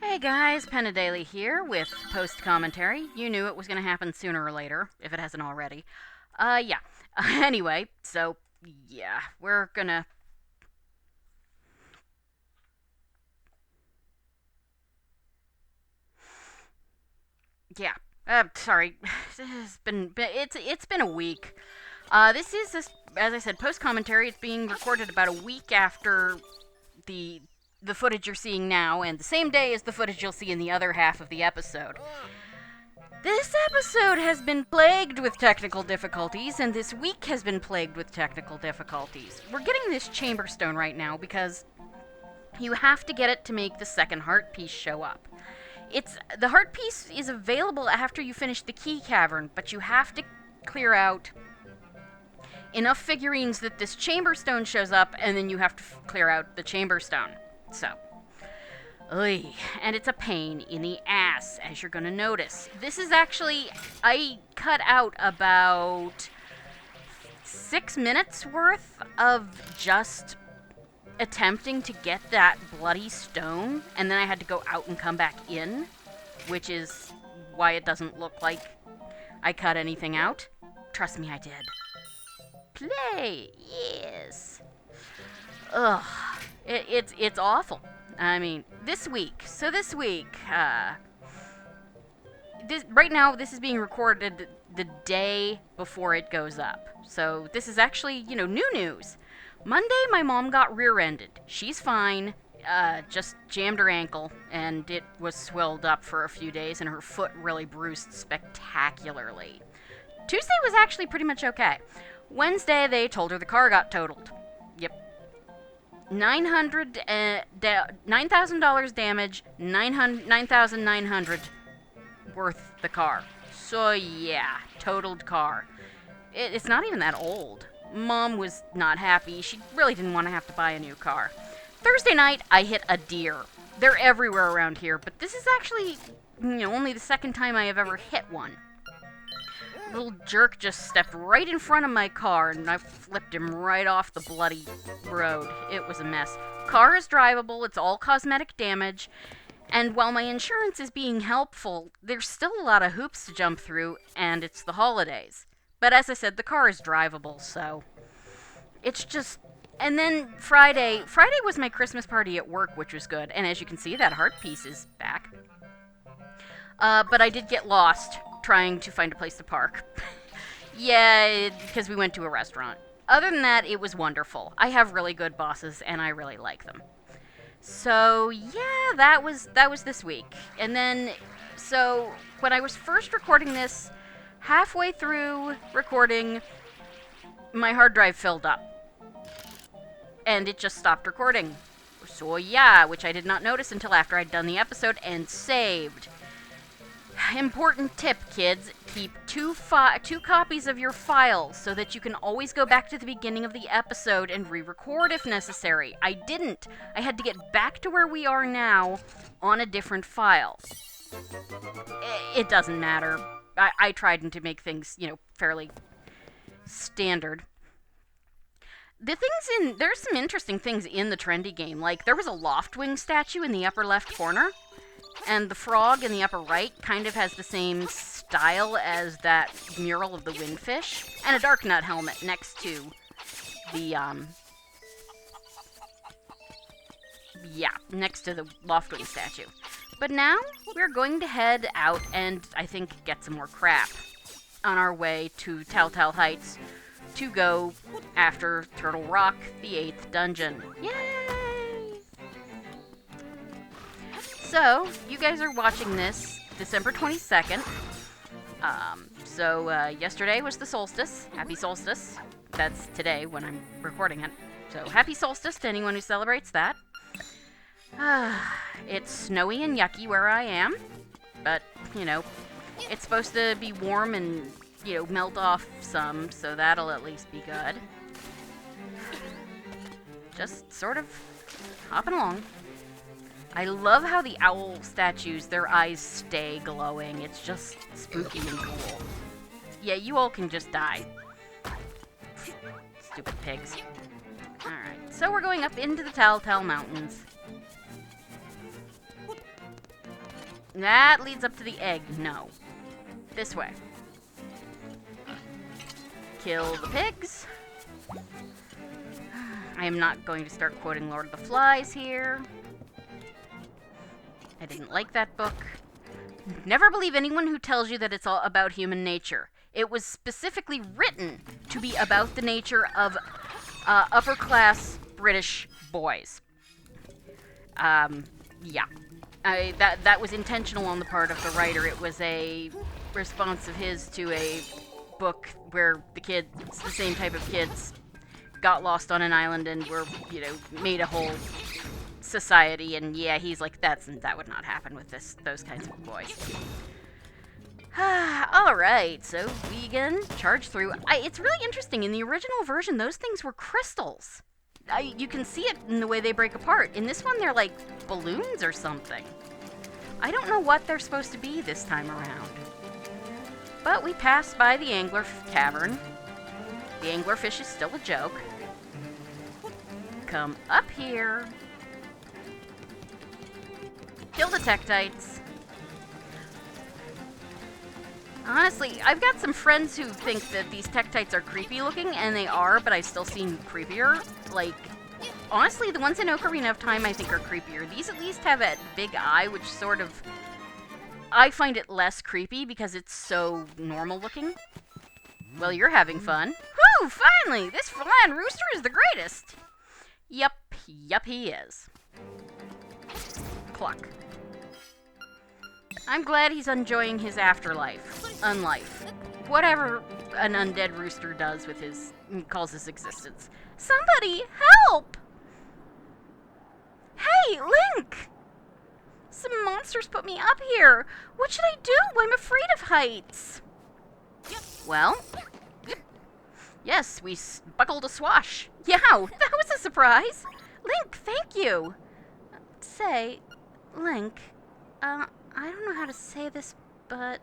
Hey guys, Penna Daily here with post commentary. You knew it was going to happen sooner or later, if it hasn't already. Yeah. Anyway, so, yeah, we're gonna. Yeah. Sorry. It's been a week. This, as I said, post commentary. It's being recorded about a week after the the footage you're seeing now, and the same day as the footage you'll see in the other half of the episode. This episode has been plagued with technical difficulties, and this week has been plagued with technical difficulties. We're getting this chamber stone right now because you have to get it to make the second heart piece show up. The heart piece is available after you finish the key cavern, but you have to clear out enough figurines that this chamber stone shows up, and then you have to clear out the chamber stone. So, Oy, and it's a pain in the ass, as you're gonna notice. This is actually, I cut out about 6 minutes worth of just attempting to get that bloody stone, and then I had to go out and come back in, which is why it doesn't look like I cut anything out. Trust me, I did. Play, yes. Ugh, it's awful. I mean, this week. So this week, right now, this is being recorded the day before it goes up. So this is actually, new news. Monday, my mom got rear-ended. She's fine. Just jammed her ankle, and it was swelled up for a few days, and her foot really bruised spectacularly. Tuesday was actually pretty much okay. Wednesday, they told her the car got totaled. Yep. $9,000 damage, 9,900 worth the car. So yeah, totaled car. It's not even that old. Mom was not happy. She really didn't want to have to buy a new car. Thursday night, I hit a deer. They're everywhere around here, but this is actually, only the second time I have ever hit one. Little jerk just stepped right in front of my car, and I flipped him right off the bloody road. It was a mess. Car is drivable, it's all cosmetic damage, and while my insurance is being helpful, there's still a lot of hoops to jump through, and it's the holidays. But as I said, the car is drivable, so it's just... And then Friday was my Christmas party at work, which was good, and as you can see, that heart piece is back. But I did get lost trying to find a place to park. Yeah, because we went to a restaurant. Other than that, it was wonderful. I have really good bosses, and I really like them. So, yeah, that was this week. And then, so, when I was first recording this, halfway through recording, my hard drive filled up. And it just stopped recording. So, yeah, which I did not notice until after I'd done the episode and saved. Important tip, kids. Keep two copies of your files so that you can always go back to the beginning of the episode and re-record if necessary. I didn't. I had to get back to where we are now on a different file. It doesn't matter. I tried to make things, fairly standard. There's some interesting things in the trendy game. Like, there was a Loftwing statue in the upper left corner. And the frog in the upper right kind of has the same style as that mural of the windfish. And a Darknut helmet next to the, next to the Loftwing statue. But now, we're going to head out and, I think, get some more crap on our way to Telltale Heights to go after Turtle Rock, the 8th dungeon. Yay! So, you guys are watching this December 22nd. Yesterday was the solstice. Happy solstice. That's today when I'm recording it. So, happy solstice to anyone who celebrates that. It's snowy and yucky where I am. But, it's supposed to be warm and, melt off some, so that'll at least be good. Just sort of hopping along. I love how the owl statues, their eyes stay glowing. It's just spooky and cool. Yeah, you all can just die. Stupid pigs. Alright, so we're going up into the Telltale Mountains. That leads up to the egg. No. This way. Kill the pigs. I am not going to start quoting Lord of the Flies here. I didn't like that book. Never believe anyone who tells you that it's all about human nature. It was specifically written to be about the nature of upper-class British boys. Yeah. That was intentional on the part of the writer. It was a response of his to a book where the same type of kids, got lost on an island and were, made a whole society. And yeah, he's like, that would not happen with those kinds of boys. Alright, so vegan, charge through. It's really interesting. In the original version, those things were crystals. You can see it in the way they break apart. In this one, they're like balloons or something. I don't know what they're supposed to be this time around. But we passed by the Angler Tavern. The anglerfish is still a joke. Come up here. Kill the Tektites. Honestly, I've got some friends who think that these Tektites are creepy looking, and they are, but I've still seen creepier. Like, honestly, the ones in Ocarina of Time I think are creepier. These at least have that big eye, which sort of... I find it less creepy because it's so normal looking. Well, you're having fun. Whew, finally! This flying rooster is the greatest! Yup, he is. Cluck. I'm glad he's enjoying his afterlife. Unlife. Whatever an undead rooster does with calls his existence. Somebody, help! Hey, Link! Some monsters put me up here. What should I do? I'm afraid of heights. Well, yes, we buckled a swash. Yeah, that was a surprise. Link, thank you. Say, Link, I don't know how to say this, but...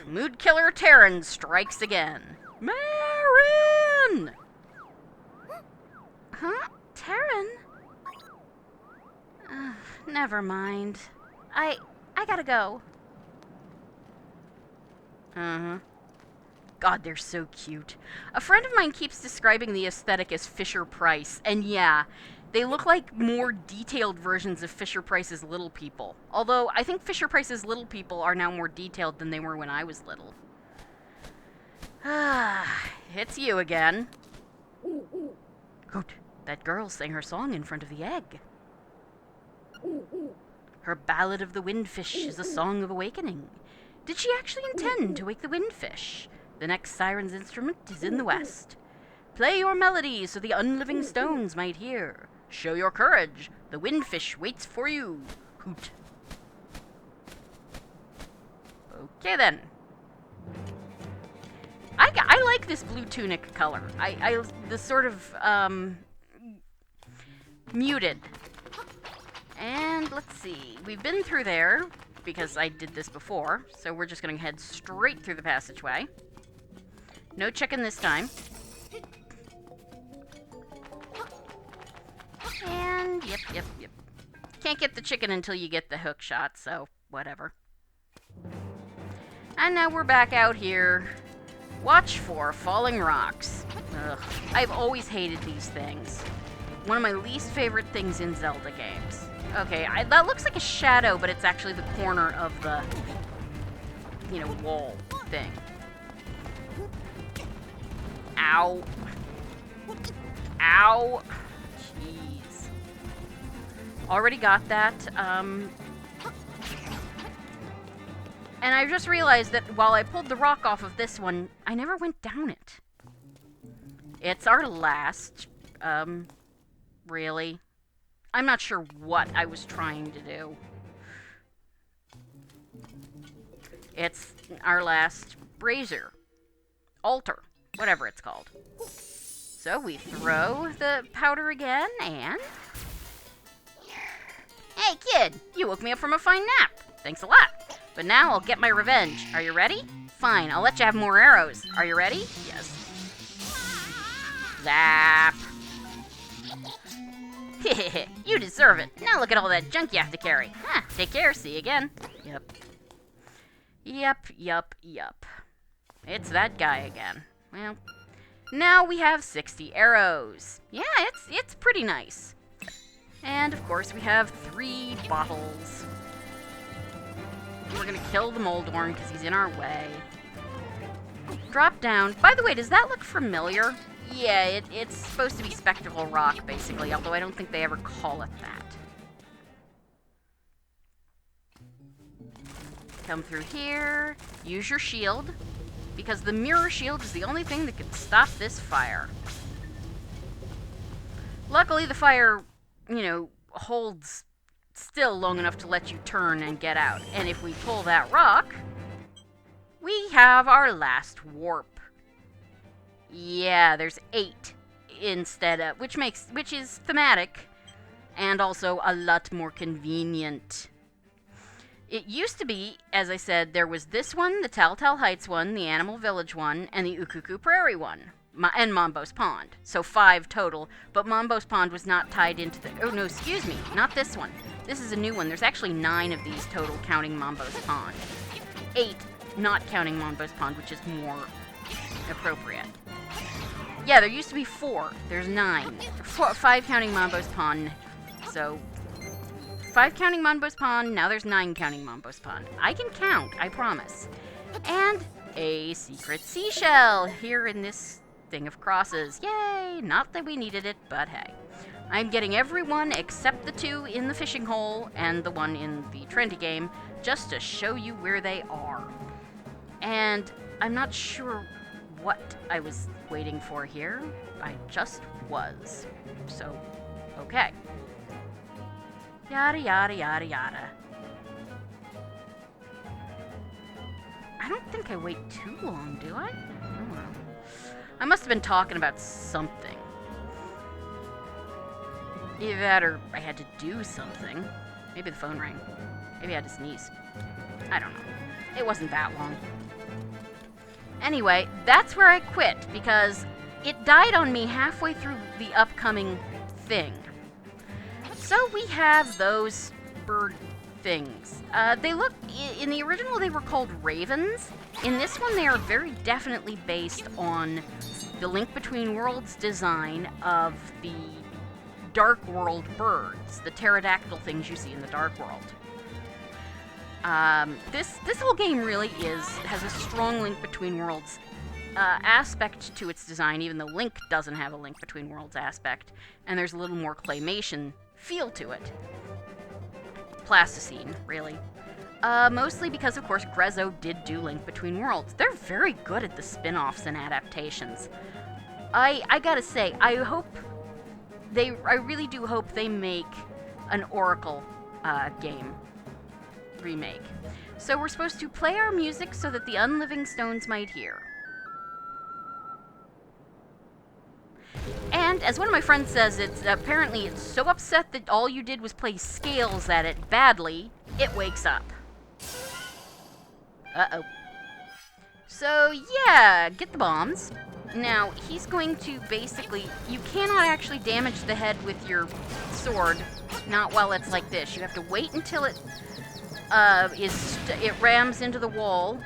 Mood Killer Terran strikes again. Marin! Huh? Terran? Never mind. I gotta go. Uh-huh. God, they're so cute. A friend of mine keeps describing the aesthetic as Fisher-Price, and yeah, they look like more detailed versions of Fisher-Price's Little People. Although, I think Fisher-Price's Little People are now more detailed than they were when I was little. It's you again. Hoot, that girl sang her song in front of the egg. Her Ballad of the Windfish is a song of awakening. Did she actually intend to wake the windfish? The next siren's instrument is in the west. Play your melody so the unliving stones might hear. Show your courage. The windfish waits for you. Hoot. Okay then. I like this blue tunic color. The sort of muted. And let's see. We've been through there because I did this before, so we're just gonna head straight through the passageway. No chicken this time. And yep. Can't get the chicken until you get the hook shot, so whatever. And now we're back out here. Watch for falling rocks. Ugh. I've always hated these things. One of my least favorite things in Zelda games. Okay, that looks like a shadow, but it's actually the corner of the, wall thing. Ow. Ow. Jeez. Already got that. And I just realized that while I pulled the rock off of this one, I never went down it. It's our last, really. I'm not sure what I was trying to do. It's our last brazier. Altar. Whatever it's called. So we throw the powder again, and... Hey, kid! You woke me up from a fine nap. Thanks a lot. But now I'll get my revenge. Are you ready? Fine, I'll let you have more arrows. Are you ready? Yes. Zap. You deserve it. Now look at all that junk you have to carry. Huh, take care, see you again. Yep. Yep. It's that guy again. Well, now we have 60 arrows. Yeah, it's pretty nice. And, of course, we have 3 bottles. We're gonna kill the Moldorm because he's in our way. Drop down. By the way, does that look familiar? Yeah, it's supposed to be Spectacle Rock, basically, although I don't think they ever call it that. Come through here. Use your shield, because the mirror shield is the only thing that can stop this fire. Luckily, the fire, holds still long enough to let you turn and get out. And if we pull that rock, we have our last warp. Yeah, there's 8 instead of, which is thematic and also a lot more convenient. It used to be, as I said, there was this one, the Telltale Heights one, the Animal Village one, and the Ukuku Prairie one, and Mambo's Pond. So 5 total, but Mambo's Pond was not tied into the... Oh, no, excuse me, not this one. This is a new one. There's actually 9 of these total, counting Mambo's Pond. 8, not counting Mambo's Pond, which is more appropriate. Yeah, there used to be 4. There's 9. 5 counting Mambo's Pond. So, 5 counting Mambo's Pond, now there's 9 counting Mambo's Pond. I can count, I promise. And a secret seashell here in this thing of crosses. Yay! Not that we needed it, but hey. I'm getting every one except the 2 in the fishing hole and the 1 in the trendy game, just to show you where they are. And I'm not sure what I was waiting for here. I just was. So, okay. Yada, yada, yada, yada. I don't think I wait too long, do I? Oh, well. I must have been talking about something. Either that or I had to do something. Maybe the phone rang. Maybe I had to sneeze. I don't know. It wasn't that long. Anyway, that's where I quit, because it died on me halfway through the upcoming thing. So we have those bird things. They look, in the original they were called ravens. In this one they are very definitely based on the Link Between Worlds design of the Dark World birds, the pterodactyl things you see in the Dark World. This whole game really has a strong Link Between Worlds aspect to its design, even though Link doesn't have a Link Between Worlds aspect, and there's a little more claymation feel to it. Plasticine, really. Mostly because, of course, Grezzo did do Link Between Worlds. They're very good at the spin-offs and adaptations. I gotta say, I really do hope they make an Oracle game remake. So we're supposed to play our music so that the unliving stones might hear. And as one of my friends says, it's so upset that all you did was play scales at it badly, it wakes up. Uh-oh. So yeah, get the bombs. Now, he's going to basically... You cannot actually damage the head with your sword, not while it's like this. You have to wait until it it rams into the wall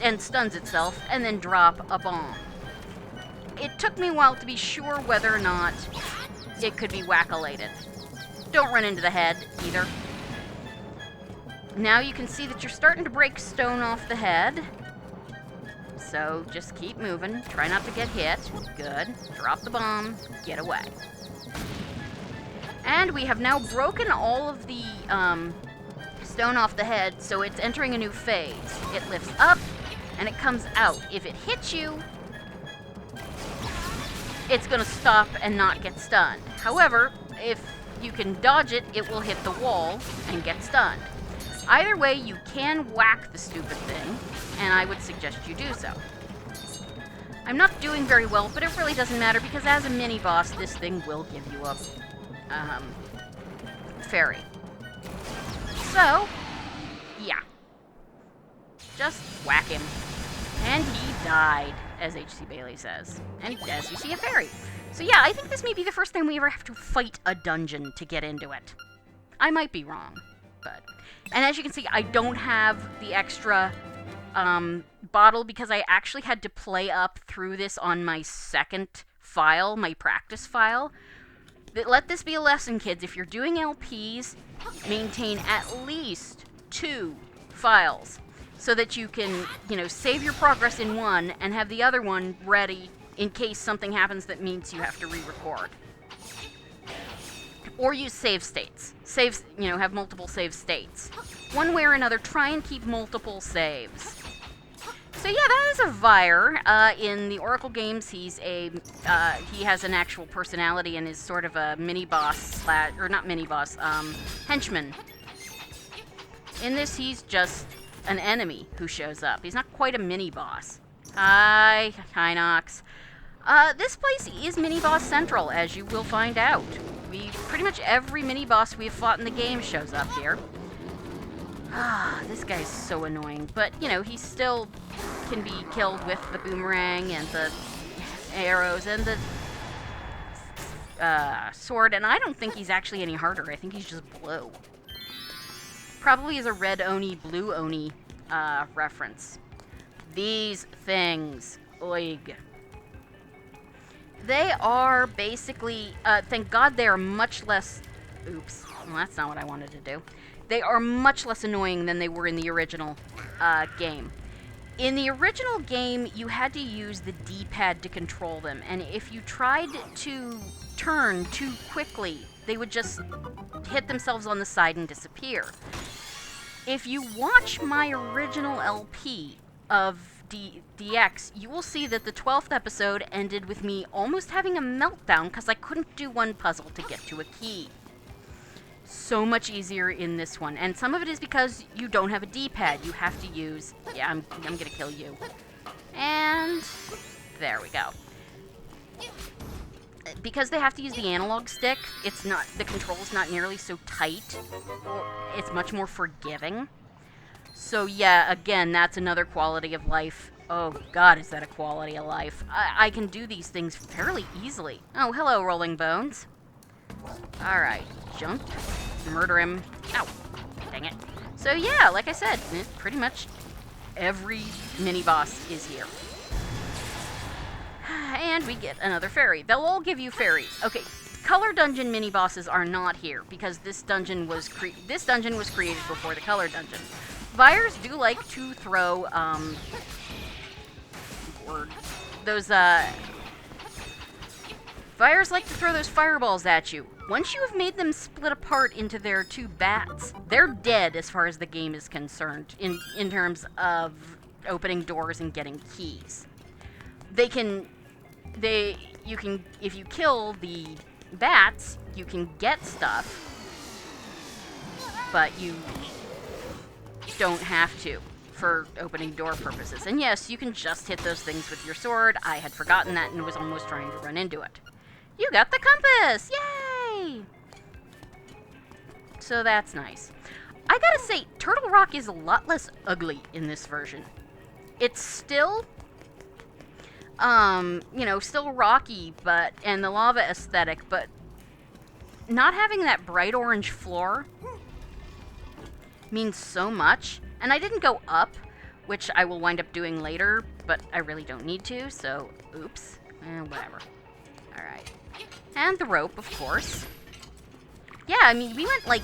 and stuns itself, and then drop a bomb. It took me a while to be sure whether or not it could be whack-a-lated. Don't run into the head, either. Now you can see that you're starting to break stone off the head. So just keep moving. Try not to get hit. Good. Drop the bomb. Get away. And we have now broken all of the stone off the head, so it's entering a new phase. It lifts up, and it comes out. If it hits you, it's going to stop and not get stunned. However, if you can dodge it, it will hit the wall and get stunned. Either way, you can whack the stupid thing, and I would suggest you do so. I'm not doing very well, but it really doesn't matter, because as a mini-boss, this thing will give you a fairy. So, yeah. Just whack him. And he died, as H.C. Bailey says. And as you see, a fairy. So yeah, I think this may be the first time we ever have to fight a dungeon to get into it. I might be wrong, but... And as you can see, I don't have the extra bottle because I actually had to play up through this on my second file, my practice file. Let this be a lesson, kids. If you're doing LPs, maintain at least 2 files so that you can, save your progress in one and have the other one ready in case something happens that means you have to re-record. Or use save states. Have multiple save states. One way or another, try and keep multiple saves. So yeah, that is a Vyre. In the Oracle games, he has an actual personality and is sort of a mini-boss, or not mini-boss, henchman. In this, he's just an enemy who shows up. He's not quite a mini-boss. Hi, Hinox. This place is mini-boss central, as you will find out. Pretty much every mini-boss we've fought in the game shows up here. This guy's so annoying, but, he still can be killed with the boomerang and the arrows and the sword, and I don't think he's actually any harder. I think he's just blue. Probably is a red Oni, blue Oni reference. These things. Oig. They are basically, thank God they are much less... Oops. Well, that's not what I wanted to do. They are much less annoying than they were in the original game. In the original game, you had to use the D-pad to control them, and if you tried to turn too quickly, they would just hit themselves on the side and disappear. If you watch my original LP of DX, you will see that the 12th episode ended with me almost having a meltdown because I couldn't do one puzzle to get to a key. So much easier in this one, and some of it is because you don't have a D-pad. You have to use... Yeah, I'm gonna kill you. And... there we go. Because they have to use the analog stick, the control's not nearly so tight. It's much more forgiving. So yeah, again, that's another quality of life. Oh god, is that a quality of life. I can do these things fairly easily. Oh, hello, Rolling Bones. Alright, jump. Murder him. Ow. Dang it. So yeah, like I said, pretty much every mini-boss is here. And we get another fairy. They'll all give you fairies. Okay, color dungeon mini-bosses are not here because this dungeon was created before the color dungeon. Vyres do like to throw, Vyres like to throw those fireballs at you. Once you have made them split apart into their 2 bats, they're dead as far as the game is concerned in terms of opening doors and getting keys. If you kill the bats, you can get stuff, but you don't have to for opening door purposes. And yes, you can just hit those things with your sword. I had forgotten that and was almost trying to run into it. You got the compass! Yay! So that's nice. I gotta say, Turtle Rock is a lot less ugly in this version. It's still, still rocky, and the lava aesthetic, but not having that bright orange floor means so much. And I didn't go up, which I will wind up doing later, but I really don't need to, so oops. Whatever. Alright. And the rope, of course. Yeah, I mean, we went like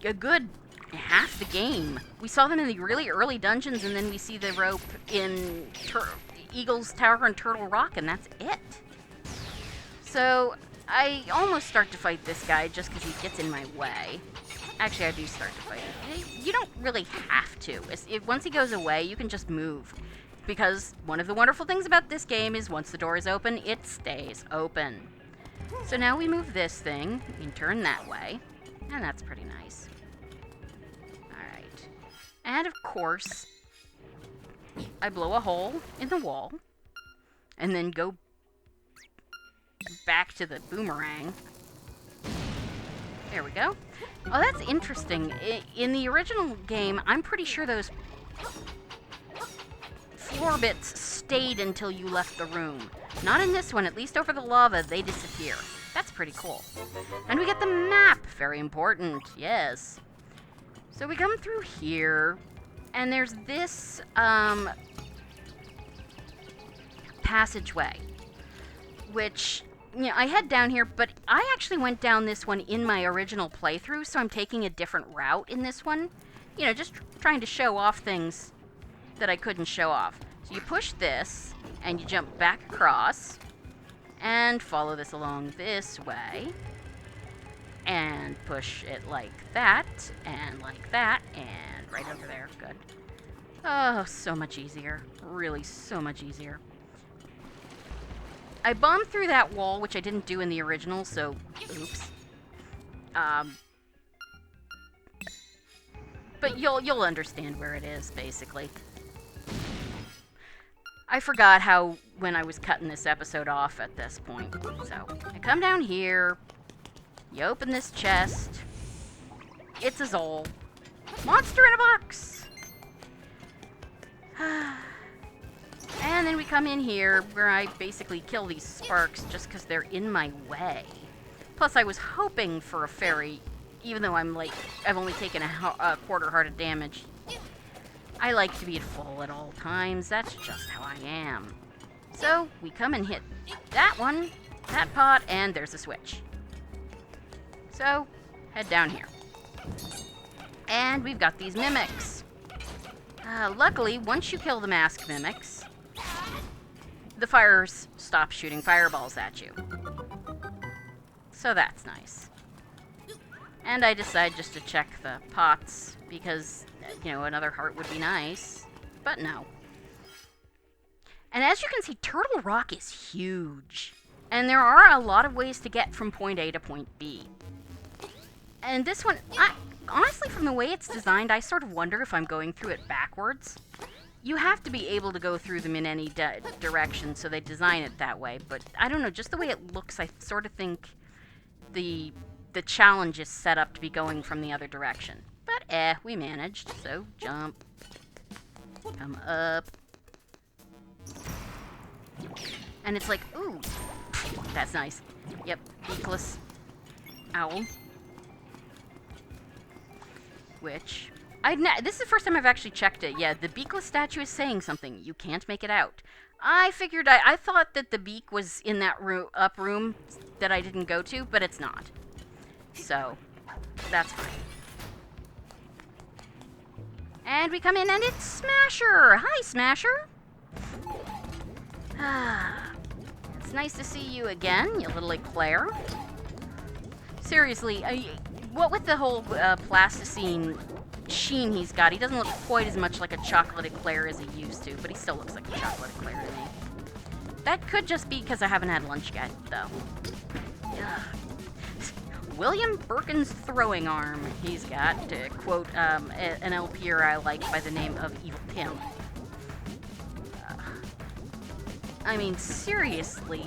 a good half the game. We saw them in the really early dungeons, and then we see the rope in Eagle's Tower and Turtle Rock, and that's it. So, I almost start to fight this guy just because he gets in my way. Actually, I do start to fight him. You don't really have to. Once he goes away, you can just move. Because one of the wonderful things about this game is once the door is open, it stays open. So now we move this thing, we can turn that way, and that's pretty nice. Alright. And of course, I blow a hole in the wall, and then go back to the boomerang. There we go. Oh, that's interesting. In the original game, I'm pretty sure those floor bits stayed until you left the room. Not in this one. At least over the lava, they disappear. That's pretty cool. And we get the map. Very important. Yes. So we come through here, and there's this passageway, which, you know, I head down here, but I actually went down this one in my original playthrough, so I'm taking a different route in this one. You know, just trying to show off things that I couldn't show off. So you push this, and you jump back across, and follow this along this way, and push it like that, and right over there. Good. Oh, so much easier. Really, so much easier. I bombed through that wall, which I didn't do in the original, so oops. But you'll understand where it is, basically. I forgot how when I was cutting this episode off at this point. So I come down here. You open this chest. It's a Zol. Monster in a box! And then we come in here where I basically kill these sparks just because they're in my way. Plus I was hoping for a fairy, even though I've only taken a quarter heart of damage. I like to be at full at all times. That's just how I am. So we come and hit that one, that pot, and there's a switch. So head down here. And we've got these mimics. Luckily, once you kill the mask mimics, the fires stop shooting fireballs at you. So that's nice. And I decide just to check the pots because, you know, another heart would be nice. But no. And as you can see, Turtle Rock is huge. And there are a lot of ways to get from point A to point B. And this one, honestly, from the way it's designed, I sort of wonder if I'm going through it backwards. You have to be able to go through them in any direction, so they design it that way. But I don't know, just the way it looks, I sort of think the challenge is set up to be going from the other direction. But we managed. So jump, come up, and it's like, ooh, that's nice. Yep, beakless owl. Which, this is the first time I've actually checked it. Yeah, the beakless statue is saying something. You can't make it out. I figured, I thought that the beak was in that up room that I didn't go to, but it's not. So, that's fine. And we come in and it's Smasher! Hi, Smasher! It's nice to see you again, you little eclair. Seriously, what with the whole plasticine sheen he's got, he doesn't look quite as much like a chocolate eclair as he used to, but he still looks like a chocolate eclair to me. That could just be because I haven't had lunch yet, though. William Birkin's throwing arm, he's got, to quote an LPer I like by the name of Evil Pimp. I mean, seriously,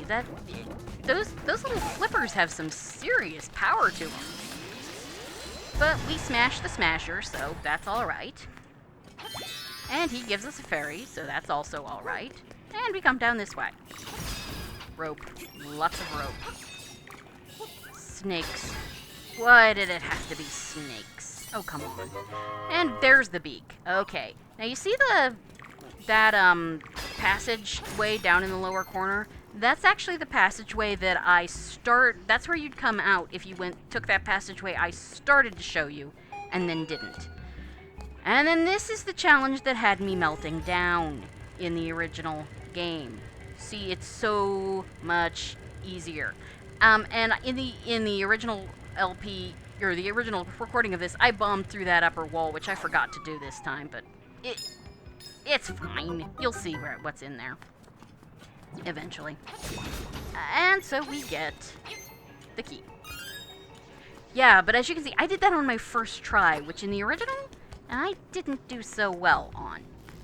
those little flippers have some serious power to them. But we smashed the Smasher, so that's alright. And he gives us a fairy, so that's also alright. And we come down this way. Rope. Lots of rope. Snakes. Why did it have to be snakes? Oh, come on. And there's the beak. Okay. Now you see that passageway down in the lower corner? That's actually the passageway that that's where you'd come out if you took that passageway I started to show you, and then didn't. And then this is the challenge that had me melting down in the original game. See, it's so much easier. And in the original LP, or the original recording of this, I bombed through that upper wall, which I forgot to do this time, but it's fine. You'll see what's in there. Eventually. And so we get the key. Yeah, but as you can see, I did that on my first try, which in the original, I didn't do so well on.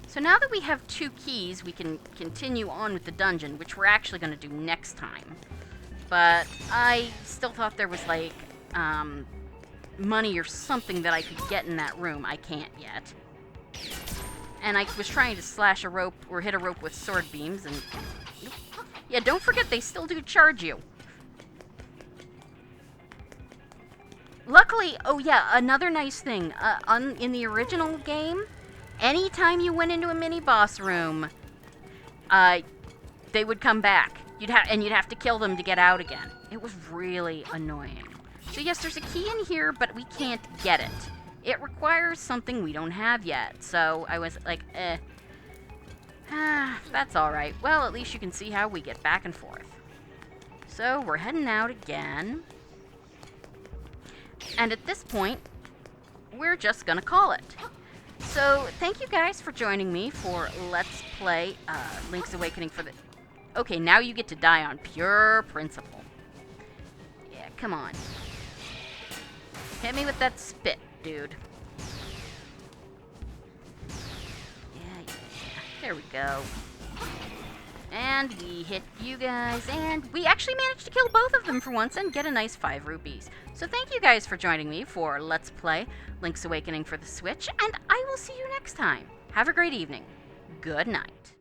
So now that we have 2 keys, we can continue on with the dungeon, which we're actually going to do next time. But I still thought there was, like, money or something that I could get in that room. I can't yet. And I was trying to slash a rope, or hit a rope with sword beams, and Yeah, don't forget they still do charge you. Luckily, oh yeah, another nice thing, in the original game, anytime you went into a mini-boss room, they would come back. You'd have to kill them to get out again. It was really annoying. So yes, there's a key in here, but we can't get it. It requires something we don't have yet, so I was like, that's alright. Well, at least you can see how we get back and forth. So, we're heading out again. And at this point, we're just gonna call it. So, thank you guys for joining me for Let's Play Link's Awakening for the... Okay, now you get to die on pure principle. Yeah, come on. Hit me with that spit, dude. Yeah. There we go. And we hit you guys, and we actually managed to kill both of them for once and get a nice 5 rupees. So thank you guys for joining me for Let's Play Link's Awakening for the Switch, and I will see you next time. Have a great evening. Good night.